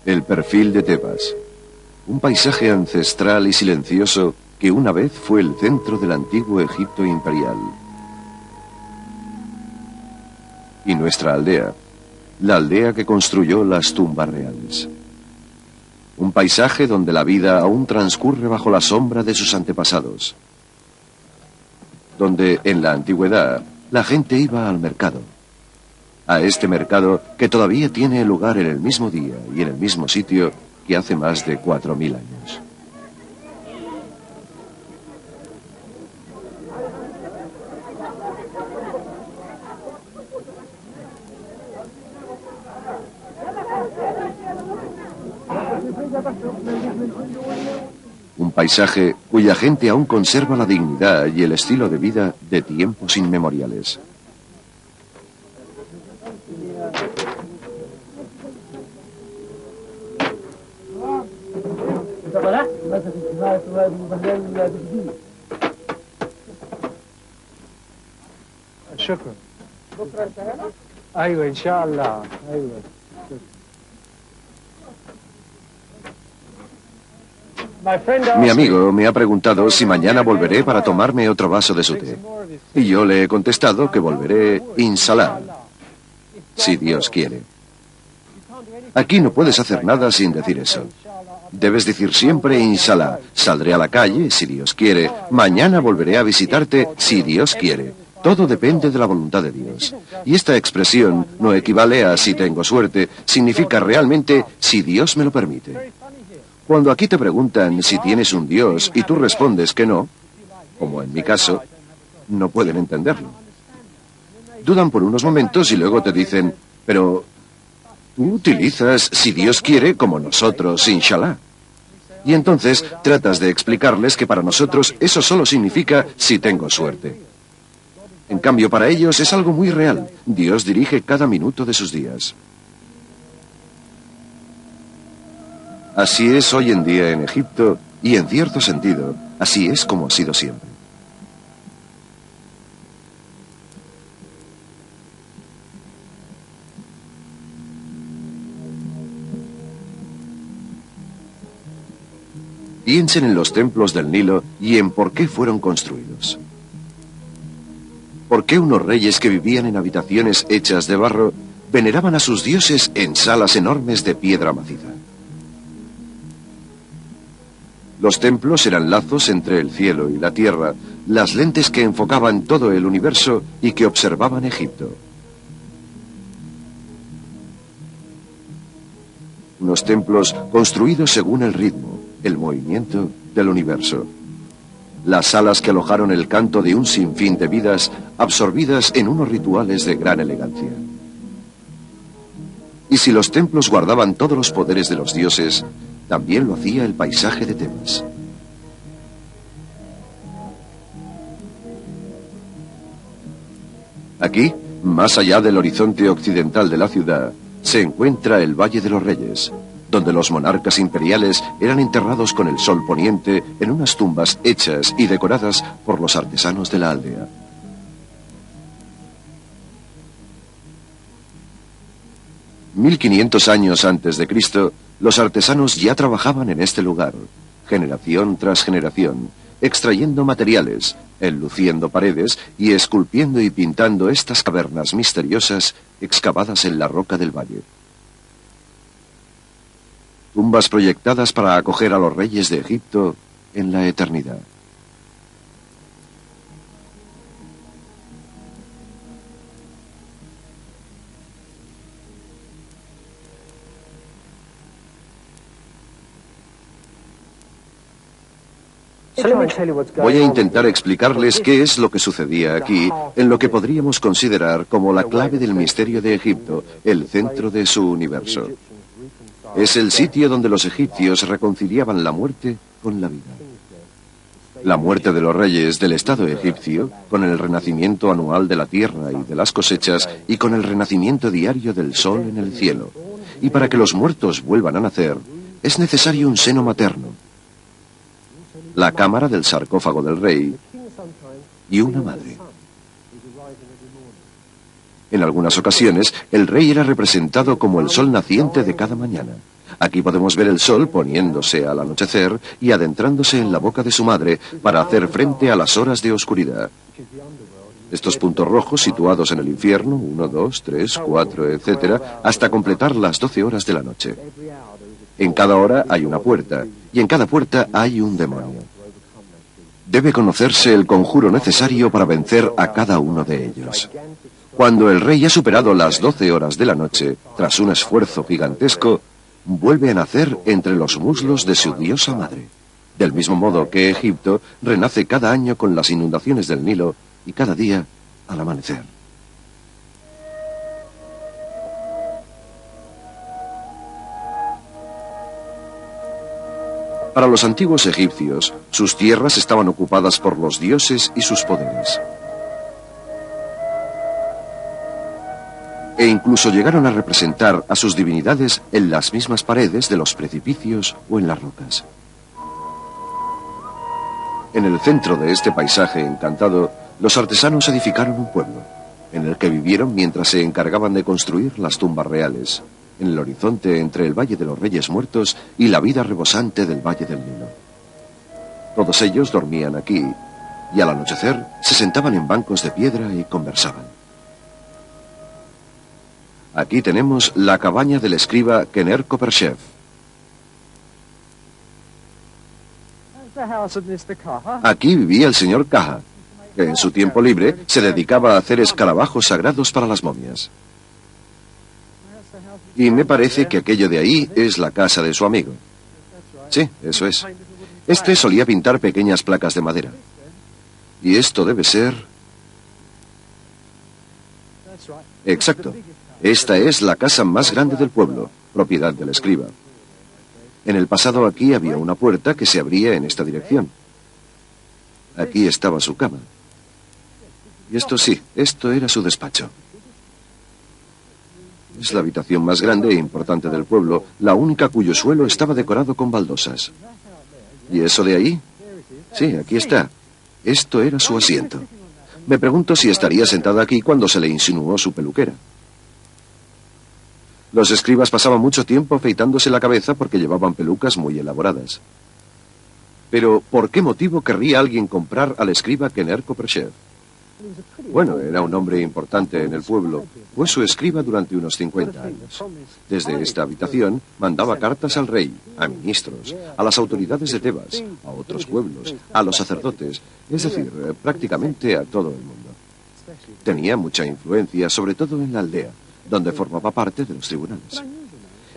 El perfil de Tebas. Un paisaje ancestral y silencioso que una vez fue el centro del antiguo Egipto imperial. Y nuestra aldea, la aldea que construyó las tumbas reales. Un paisaje donde la vida aún transcurre bajo la sombra de sus antepasados. Donde, en la antigüedad, la gente iba al mercado. A este mercado que todavía tiene lugar en el mismo día y en el mismo sitio que hace más de 4000 años. Un paisaje cuya gente aún conserva la dignidad y el estilo de vida de tiempos inmemoriales. شكرا. ايوه ان شاء الله. ايوه. Mi amigo me ha preguntado si mañana volveré para tomarme otro vaso de su té. Y yo le he contestado que volveré inshallah, si Dios quiere. Aquí no puedes hacer nada sin decir eso. Debes decir siempre inshallah. Saldré a la calle, si Dios quiere. Mañana volveré a visitarte, si Dios quiere. Todo depende de la voluntad de Dios. Y esta expresión no equivale a si tengo suerte, significa realmente si Dios me lo permite. Cuando aquí te preguntan si tienes un Dios y tú respondes que no, como en mi caso, no pueden entenderlo. Dudan por unos momentos y luego te dicen, pero tú utilizas si Dios quiere como nosotros, inshallah. Y entonces tratas de explicarles que para nosotros eso solo significa si tengo suerte. En cambio, para ellos es algo muy real. Dios dirige cada minuto de sus días. Así es hoy en día en Egipto y, en cierto sentido, así es como ha sido siempre. Piensen en los templos del Nilo y en por qué fueron construidos. ¿Por qué unos reyes que vivían en habitaciones hechas de barro veneraban a sus dioses en salas enormes de piedra maciza? Los templos eran lazos entre el cielo y la tierra, las lentes que enfocaban todo el universo y que observaban Egipto. Unos templos construidos según el ritmo, el movimiento del universo. Las salas que alojaron el canto de un sinfín de vidas absorbidas en unos rituales de gran elegancia. Y si los templos guardaban todos los poderes de los dioses, también lo hacía el paisaje de Tebas. Aquí, más allá del horizonte occidental de la ciudad, se encuentra el Valle de los Reyes, donde los monarcas imperiales eran enterrados con el sol poniente en unas tumbas hechas y decoradas por los artesanos de la aldea. $1500 años antes de Cristo, los artesanos ya trabajaban en este lugar, generación tras generación, extrayendo materiales, enluciendo paredes y esculpiendo y pintando estas cavernas misteriosas excavadas en la roca del valle. Tumbas proyectadas para acoger a los reyes de Egipto en la eternidad. Voy a intentar explicarles qué es lo que sucedía aquí, en lo que podríamos considerar como la clave del misterio de Egipto, el centro de su universo. Es el sitio donde los egipcios reconciliaban la muerte con la vida. La muerte de los reyes del Estado egipcio, con el renacimiento anual de la tierra y de las cosechas, y con el renacimiento diario del sol en el cielo. Y para que los muertos vuelvan a nacer, es necesario un seno materno, la cámara del sarcófago del rey y una madre. En algunas ocasiones, el rey era representado como el sol naciente de cada mañana. Aquí podemos ver el sol poniéndose al anochecer y adentrándose en la boca de su madre para hacer frente a las horas de oscuridad. Estos puntos rojos situados en el infierno, 1, 2, 3, 4, etc., hasta completar las 12 horas de la noche. En cada hora hay una puerta, y en cada puerta hay un demonio. Debe conocerse el conjuro necesario para vencer a cada uno de ellos. Cuando el rey ha superado las 12 horas de la noche, tras un esfuerzo gigantesco, vuelve a nacer entre los muslos de su diosa madre. Del mismo modo que Egipto renace cada año con las inundaciones del Nilo y cada día al amanecer. Para los antiguos egipcios, sus tierras estaban ocupadas por los dioses y sus poderes. E incluso llegaron a representar a sus divinidades en las mismas paredes de los precipicios o en las rocas. En el centro de este paisaje encantado, los artesanos edificaron un pueblo, en el que vivieron mientras se encargaban de construir las tumbas reales, en el horizonte entre el Valle de los Reyes Muertos y la vida rebosante del Valle del Nilo. Todos ellos dormían aquí, y al anochecer se sentaban en bancos de piedra y conversaban. Aquí tenemos la cabaña del escriba Qener-Koperchef. Aquí vivía el señor Kaha, que en su tiempo libre se dedicaba a hacer escarabajos sagrados para las momias. Y me parece que aquello de ahí es la casa de su amigo. Sí, eso es. Este solía pintar pequeñas placas de madera. Y esto debe ser... Exacto. Esta es la casa más grande del pueblo, propiedad del escriba. En el pasado aquí había una puerta que se abría en esta dirección. Aquí estaba su cama. Y esto sí, esto era su despacho. Es la habitación más grande e importante del pueblo, la única cuyo suelo estaba decorado con baldosas. ¿Y eso de ahí? Sí, aquí está. Esto era su asiento. Me pregunto si estaría sentada aquí cuando se le insinuó su peluquera. Los escribas pasaban mucho tiempo afeitándose la cabeza porque llevaban pelucas muy elaboradas. Pero, ¿por qué motivo querría alguien comprar al escriba Qener-Koperchef? Bueno, era un hombre importante en el pueblo. Fue su escriba durante unos 50 años. Desde esta habitación mandaba cartas al rey, a ministros, a las autoridades de Tebas, a otros pueblos, a los sacerdotes, es decir, prácticamente a todo el mundo. Tenía mucha influencia, sobre todo en la aldea, donde formaba parte de los tribunales.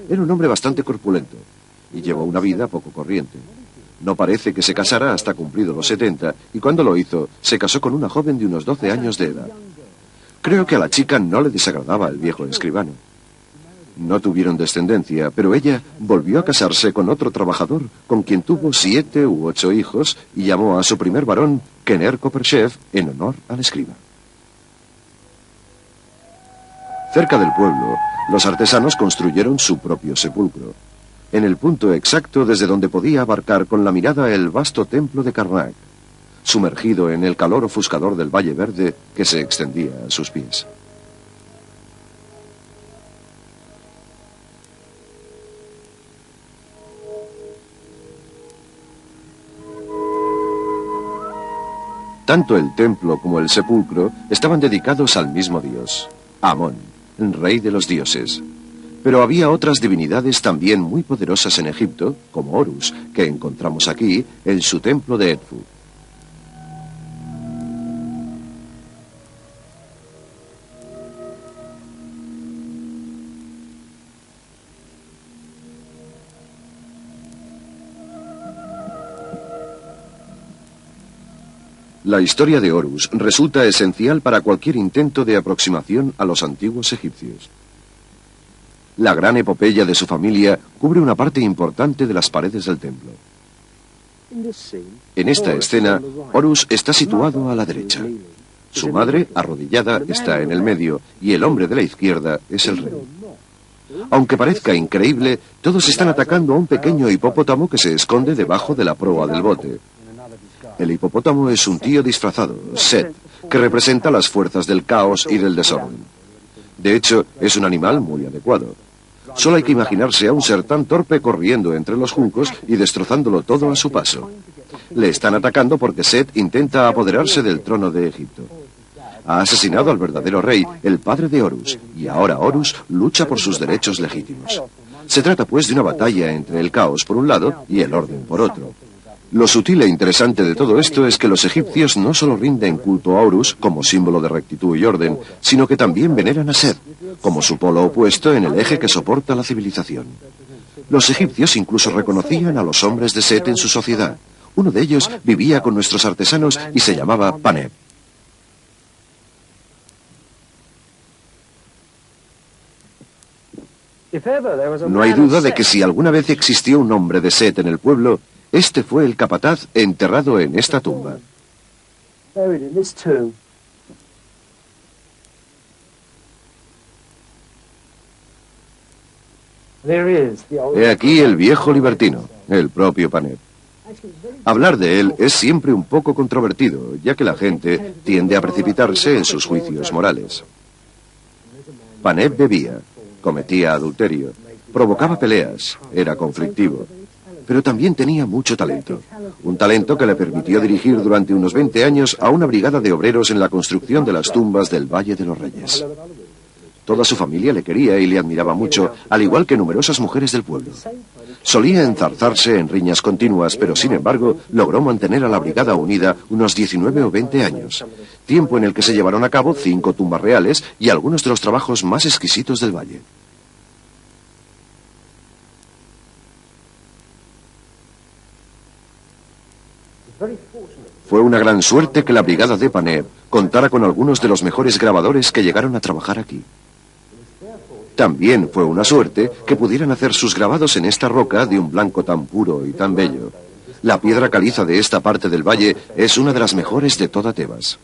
Era un hombre bastante corpulento y llevó una vida poco corriente. No parece que se casara hasta cumplido los 70, y cuando lo hizo, se casó con una joven de unos 12 años de edad. Creo que a la chica no le desagradaba el viejo escribano. No tuvieron descendencia, pero ella volvió a casarse con otro trabajador, con quien tuvo 7 u 8 hijos, y llamó a su primer varón Qener-Koperchef en honor al escriba. Cerca del pueblo, los artesanos construyeron su propio sepulcro, en el punto exacto desde donde podía abarcar con la mirada el vasto templo de Karnak, sumergido en el calor ofuscador del Valle Verde que se extendía a sus pies. Tanto el templo como el sepulcro estaban dedicados al mismo dios, Amón, el rey de los dioses. Pero había otras divinidades también muy poderosas en Egipto, como Horus, que encontramos aquí en su templo de Edfu. La historia de Horus resulta esencial para cualquier intento de aproximación a los antiguos egipcios. La gran epopeya de su familia cubre una parte importante de las paredes del templo. En esta escena, Horus está situado a la derecha. Su madre, arrodillada, está en el medio y el hombre de la izquierda es el rey. Aunque parezca increíble, todos están atacando a un pequeño hipopótamo que se esconde debajo de la proa del bote. El hipopótamo es un tío disfrazado, Set, que representa las fuerzas del caos y del desorden. De hecho, es un animal muy adecuado. Solo hay que imaginarse a un ser tan torpe corriendo entre los juncos y destrozándolo todo a su paso. Le están atacando porque Set intenta apoderarse del trono de Egipto. Ha asesinado al verdadero rey, el padre de Horus, y ahora Horus lucha por sus derechos legítimos. Se trata pues de una batalla entre el caos por un lado y el orden por otro. Lo sutil e interesante de todo esto es que los egipcios no solo rinden culto a Horus como símbolo de rectitud y orden, sino que también veneran a Set, como su polo opuesto en el eje que soporta la civilización. Los egipcios incluso reconocían a los hombres de Set en su sociedad. Uno de ellos vivía con nuestros artesanos y se llamaba Paneb. No hay duda de que si alguna vez existió un hombre de Set en el pueblo, este fue el capataz enterrado en esta tumba. He aquí el viejo libertino, el propio Paneb. Hablar de él es siempre un poco controvertido, ya que la gente tiende a precipitarse en sus juicios morales. Paneb bebía, cometía adulterio, provocaba peleas, era conflictivo, pero también tenía mucho talento. Un talento que le permitió dirigir durante unos 20 años a una brigada de obreros en la construcción de las tumbas del Valle de los Reyes. Toda su familia le quería y le admiraba mucho, al igual que numerosas mujeres del pueblo. Solía enzarzarse en riñas continuas, pero sin embargo logró mantener a la brigada unida unos 19 o 20 años, tiempo en el que se llevaron a cabo 5 tumbas reales y algunos de los trabajos más exquisitos del valle. Fue una gran suerte que la brigada de Paneb contara con algunos de los mejores grabadores que llegaron a trabajar aquí. También fue una suerte que pudieran hacer sus grabados en esta roca de un blanco tan puro y tan bello. La piedra caliza de esta parte del valle es una de las mejores de toda Tebas.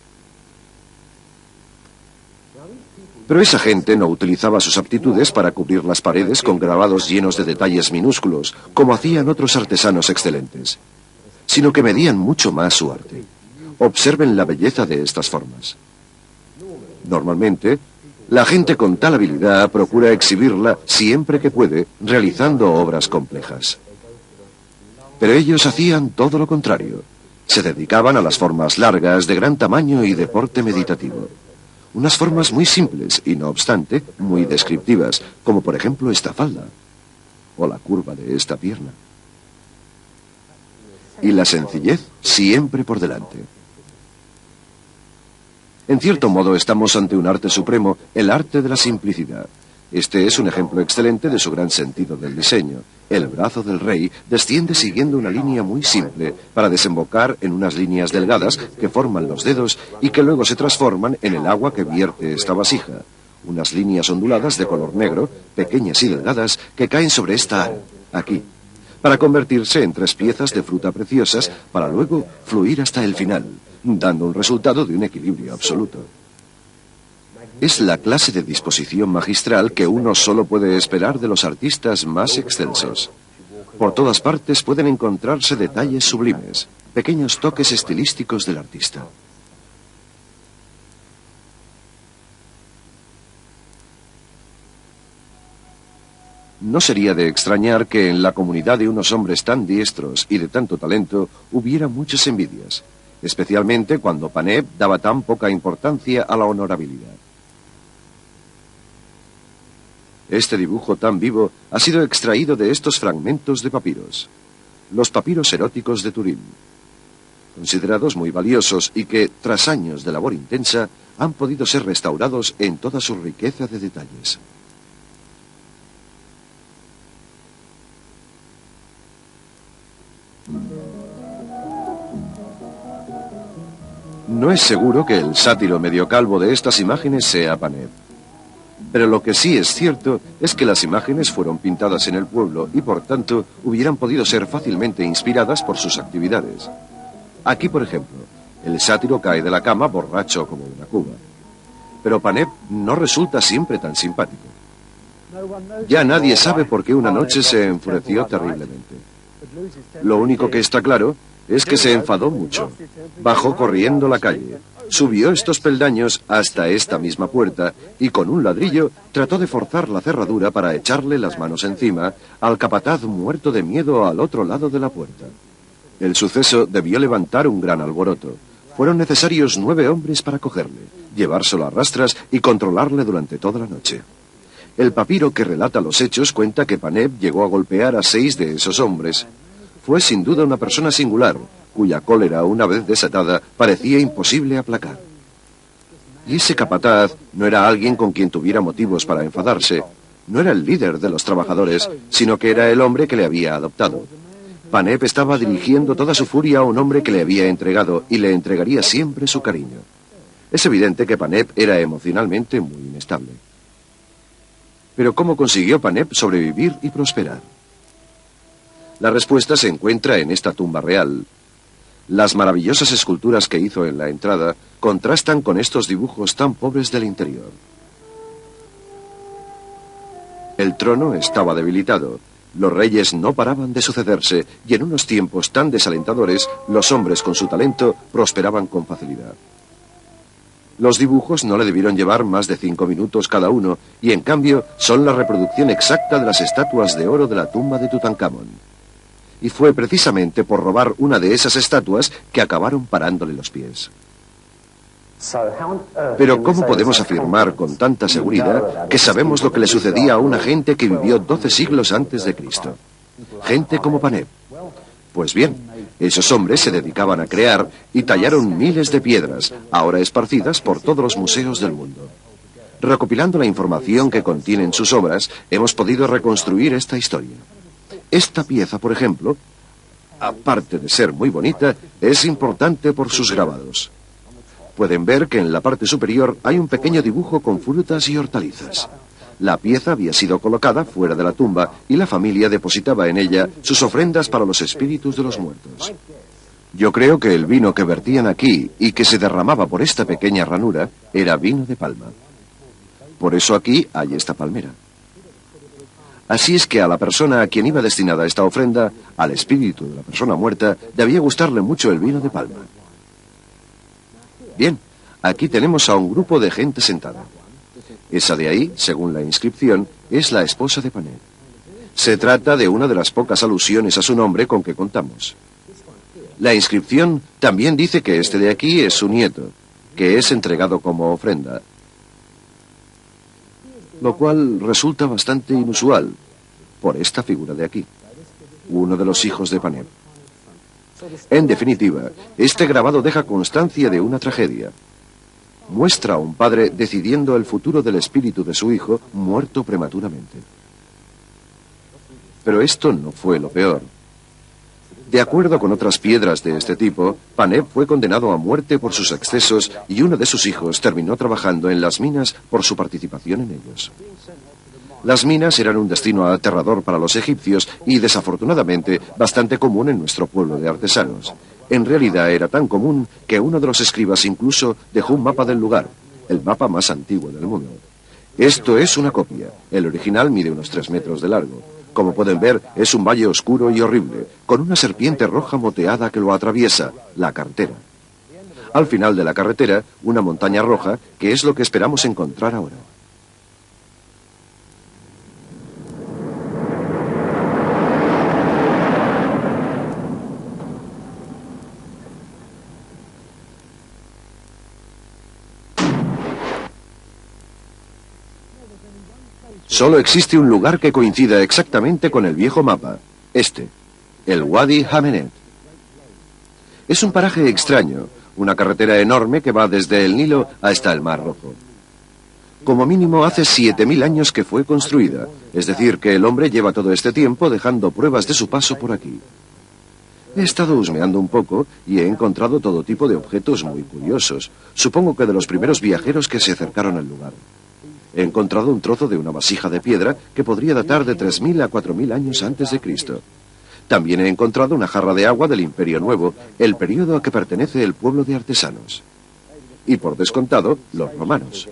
Pero esa gente no utilizaba sus aptitudes para cubrir las paredes con grabados llenos de detalles minúsculos, como hacían otros artesanos excelentes, sino que medían mucho más su arte. Observen la belleza de estas formas. Normalmente, la gente con tal habilidad procura exhibirla siempre que puede, realizando obras complejas. Pero ellos hacían todo lo contrario. Se dedicaban a las formas largas, de gran tamaño y de porte meditativo. Unas formas muy simples y, no obstante, muy descriptivas, como por ejemplo esta falda, o la curva de esta pierna. Y la sencillez siempre por delante. En cierto modo estamos ante un arte supremo, el arte de la simplicidad. Este es un ejemplo excelente de su gran sentido del diseño. El brazo del rey desciende siguiendo una línea muy simple para desembocar en unas líneas delgadas que forman los dedos y que luego se transforman en el agua que vierte esta vasija. Unas líneas onduladas de color negro, pequeñas y delgadas, que caen sobre esta aro, aquí, para convertirse en 3 piezas de fruta preciosas para luego fluir hasta el final, dando un resultado de un equilibrio absoluto. Es la clase de disposición magistral que uno solo puede esperar de los artistas más excelsos. Por todas partes pueden encontrarse detalles sublimes, pequeños toques estilísticos del artista. No sería de extrañar que en la comunidad de unos hombres tan diestros y de tanto talento hubiera muchas envidias, especialmente cuando Paneb daba tan poca importancia a la honorabilidad. Este dibujo tan vivo ha sido extraído de estos fragmentos de papiros, los papiros eróticos de Turín, considerados muy valiosos y que, tras años de labor intensa, han podido ser restaurados en toda su riqueza de detalles. No es seguro que el sátiro medio calvo de estas imágenes sea Paneb. Pero lo que sí es cierto es que las imágenes fueron pintadas en el pueblo y por tanto hubieran podido ser fácilmente inspiradas por sus actividades. Aquí, por ejemplo, el sátiro cae de la cama borracho como una cuba. Pero Paneb no resulta siempre tan simpático. Ya nadie sabe por qué una noche se enfureció terriblemente. Lo único que está claro es que se enfadó mucho. Bajó corriendo la calle. Subió estos peldaños hasta esta misma puerta y con un ladrillo trató de forzar la cerradura para echarle las manos encima al capataz muerto de miedo al otro lado de la puerta. El suceso debió levantar un gran alboroto. Fueron necesarios 9 hombres para cogerle, llevárselo a rastras y controlarle durante toda la noche. El papiro que relata los hechos cuenta que Paneb llegó a golpear a 6 de esos hombres. Fue sin duda una persona singular, cuya cólera, una vez desatada, parecía imposible aplacar. Y ese capataz no era alguien con quien tuviera motivos para enfadarse. No era el líder de los trabajadores, sino que era el hombre que le había adoptado. Paneb estaba dirigiendo toda su furia a un hombre que le había entregado y le entregaría siempre su cariño. Es evidente que Paneb era emocionalmente muy inestable. Pero ¿cómo consiguió Paneb sobrevivir y prosperar? La respuesta se encuentra en esta tumba real. Las maravillosas esculturas que hizo en la entrada contrastan con estos dibujos tan pobres del interior. El trono estaba debilitado. Los reyes no paraban de sucederse y en unos tiempos tan desalentadores, los hombres con su talento prosperaban con facilidad. Los dibujos no le debieron llevar más de 5 minutos cada uno y en cambio son la reproducción exacta de las estatuas de oro de la tumba de Tutankamón. Y fue precisamente por robar una de esas estatuas que acabaron parándole los pies. Pero ¿cómo podemos afirmar con tanta seguridad que sabemos lo que le sucedía a una gente que vivió 12 siglos antes de Cristo? Gente como Paneb. Pues bien, esos hombres se dedicaban a crear y tallaron miles de piedras, ahora esparcidas por todos los museos del mundo. Recopilando la información que contienen sus obras, hemos podido reconstruir esta historia. Esta pieza, por ejemplo, aparte de ser muy bonita, es importante por sus grabados. Pueden ver que en la parte superior hay un pequeño dibujo con frutas y hortalizas. La pieza había sido colocada fuera de la tumba y la familia depositaba en ella sus ofrendas para los espíritus de los muertos. Yo creo que el vino que vertían aquí y que se derramaba por esta pequeña ranura era vino de palma. Por eso aquí hay esta palmera. Así es que a la persona a quien iba destinada esta ofrenda, al espíritu de la persona muerta, debía gustarle mucho el vino de palma. Bien, aquí tenemos a un grupo de gente sentada. Esa de ahí, según la inscripción, es la esposa de Paneb. Se trata de una de las pocas alusiones a su nombre con que contamos. La inscripción también dice que este de aquí es su nieto, que es entregado como ofrenda, lo cual resulta bastante inusual por esta figura de aquí, uno de los hijos de Paneb. En definitiva, este grabado deja constancia de una tragedia. Muestra a un padre decidiendo el futuro del espíritu de su hijo muerto prematuramente. Pero esto no fue lo peor. De acuerdo con otras piedras de este tipo, Paneb fue condenado a muerte por sus excesos y uno de sus hijos terminó trabajando en las minas por su participación en ellos. Las minas eran un destino aterrador para los egipcios y, desafortunadamente, bastante común en nuestro pueblo de artesanos. En realidad era tan común que uno de los escribas incluso dejó un mapa del lugar, el mapa más antiguo del mundo. Esto es una copia. El original mide unos 3 metros de largo. Como pueden ver, es un valle oscuro y horrible, con una serpiente roja moteada que lo atraviesa, la carretera. Al final de la carretera, una montaña roja, que es lo que esperamos encontrar ahora. Solo existe un lugar que coincida exactamente con el viejo mapa, el Wadi Hamenet. Es un paraje extraño, una carretera enorme que va desde el Nilo hasta el Mar Rojo. Como mínimo hace 7000 años que fue construida, es decir, que el hombre lleva todo este tiempo dejando pruebas de su paso por aquí. He estado husmeando un poco y he encontrado todo tipo de objetos muy curiosos, supongo que de los primeros viajeros que se acercaron al lugar. He encontrado un trozo de una vasija de piedra que podría datar de 3000 a 4000 años antes de Cristo. También he encontrado una jarra de agua del Imperio Nuevo, el periodo a que pertenece el pueblo de artesanos. Y por descontado, los romanos.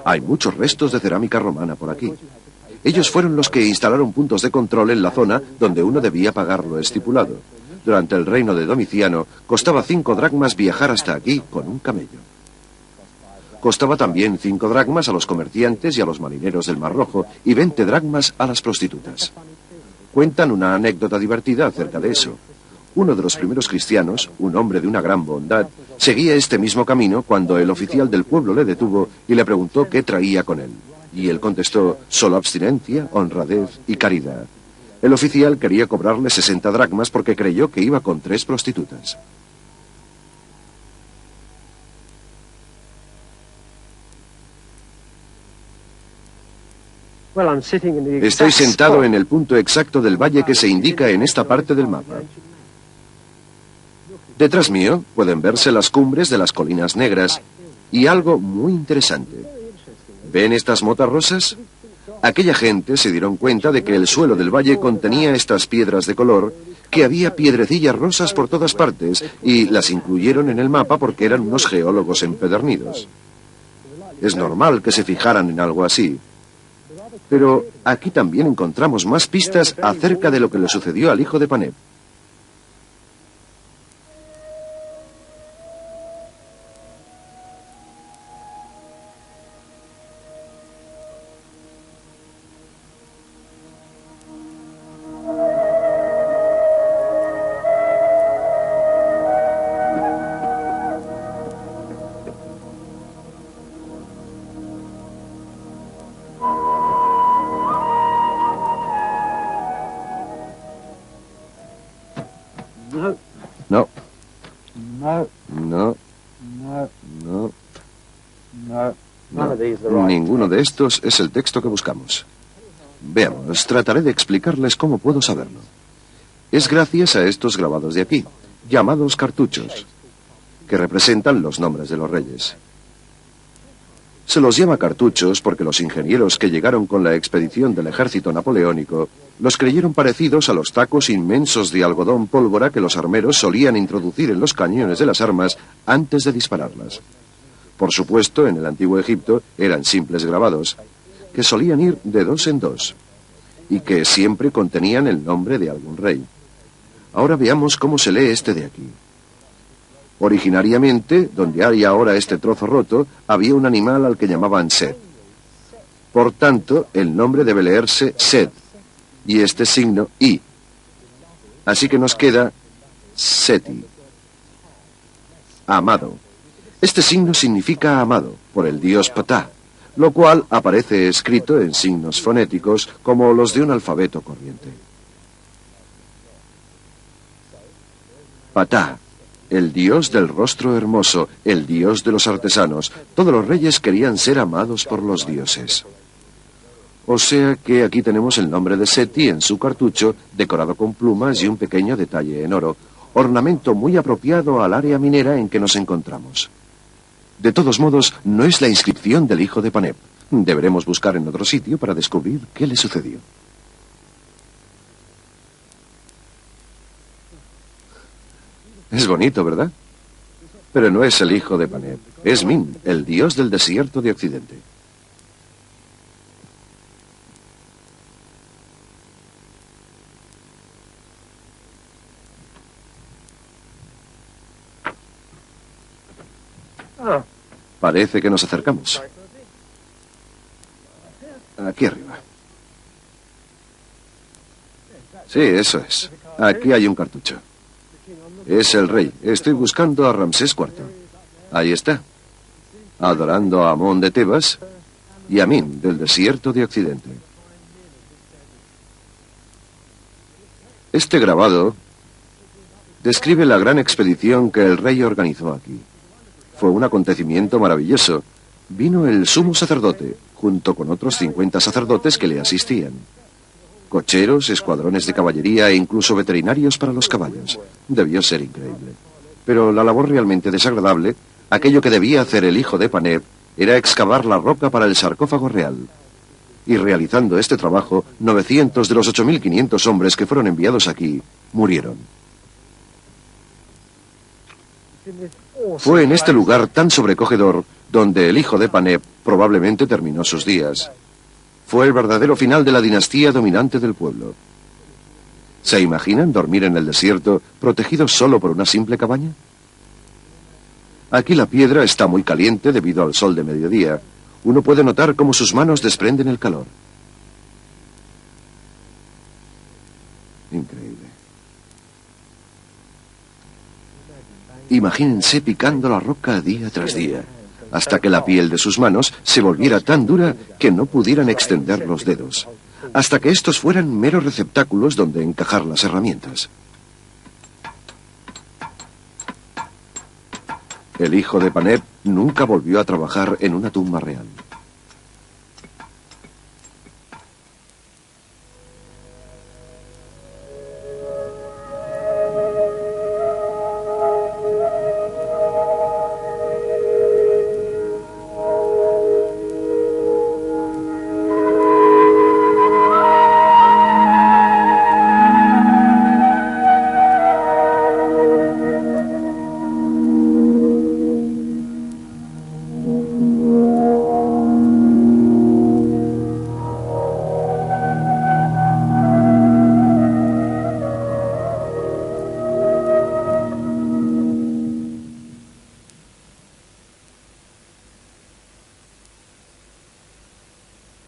Hay muchos restos de cerámica romana por aquí. Ellos fueron los que instalaron puntos de control en la zona donde uno debía pagar lo estipulado. Durante el reino de Domiciano, costaba 5 dracmas viajar hasta aquí con un camello. Costaba también 5 dracmas a los comerciantes y a los marineros del Mar Rojo y 20 dracmas a las prostitutas. Cuentan una anécdota divertida acerca de eso. Uno de los primeros cristianos, un hombre de una gran bondad, seguía este mismo camino cuando el oficial del pueblo le detuvo y le preguntó qué traía con él. Y él contestó, solo abstinencia, honradez y caridad. El oficial quería cobrarle 60 dracmas porque creyó que iba con 3 prostitutas. Estoy sentado en el punto exacto del valle que se indica en esta parte del mapa. Detrás mío pueden verse las cumbres de las colinas negras y algo muy interesante. ¿Ven estas motas rosas? Aquella gente se dieron cuenta de que el suelo del valle contenía estas piedras de color, que había piedrecillas rosas por todas partes y las incluyeron en el mapa porque eran unos geólogos empedernidos. Es normal que se fijaran en algo así. Pero aquí también encontramos más pistas acerca de lo que le sucedió al hijo de Paneb. No. No. No. No. No. No. No. Ninguno de estos es el texto que buscamos. Veamos, trataré de explicarles cómo puedo saberlo. Es gracias a estos grabados de aquí, llamados cartuchos, que representan los nombres de los reyes. Se los llama cartuchos porque los ingenieros que llegaron con la expedición del ejército napoleónico los creyeron parecidos a los tacos inmensos de algodón pólvora que los armeros solían introducir en los cañones de las armas antes de dispararlas. Por supuesto, en el antiguo Egipto eran simples grabados, que solían ir de 2 en 2, y que siempre contenían el nombre de algún rey. Ahora veamos cómo se lee este de aquí. Originariamente, donde hay ahora este trozo roto, había un animal al que llamaban Set. Por tanto, el nombre debe leerse Set, y este signo I. Así que nos queda Seti. Amado. Este signo significa amado, por el dios Ptah, lo cual aparece escrito en signos fonéticos como los de un alfabeto corriente. Ptah, el dios del rostro hermoso, el dios de los artesanos. Todos los reyes querían ser amados por los dioses. O sea que aquí tenemos el nombre de Seti en su cartucho, decorado con plumas y un pequeño detalle en oro, ornamento muy apropiado al área minera en que nos encontramos. De todos modos, no es la inscripción del hijo de Paneb. Deberemos buscar en otro sitio para descubrir qué le sucedió. Es bonito, ¿verdad? Pero no es el hijo de Paneb. Es Min, el dios del desierto de Occidente. Parece que nos acercamos. Aquí arriba. Sí, eso es. Aquí hay un cartucho. Es el rey. Estoy buscando a Ramsés IV. Ahí está. Adorando a Amón de Tebas y a Min del desierto de Occidente. Este grabado describe la gran expedición que el rey organizó aquí. Fue un acontecimiento maravilloso. Vino el sumo sacerdote, junto con otros 50 sacerdotes que le asistían. Cocheros, escuadrones de caballería e incluso veterinarios para los caballos. Debió ser increíble. Pero la labor realmente desagradable, aquello que debía hacer el hijo de Paneb, era excavar la roca para el sarcófago real. Y realizando este trabajo, 900 de los 8.500 hombres que fueron enviados aquí murieron. Fue en este lugar tan sobrecogedor donde el hijo de Paneb probablemente terminó sus días. Fue el verdadero final de la dinastía dominante del pueblo. ¿Se imaginan dormir en el desierto protegidos solo por una simple cabaña? Aquí la piedra está muy caliente debido al sol de mediodía. Uno puede notar cómo sus manos desprenden el calor. Increíble. Imagínense picando la roca día tras día, hasta que la piel de sus manos se volviera tan dura que no pudieran extender los dedos, hasta que estos fueran meros receptáculos donde encajar las herramientas. El hijo de Paneb nunca volvió a trabajar en una tumba real.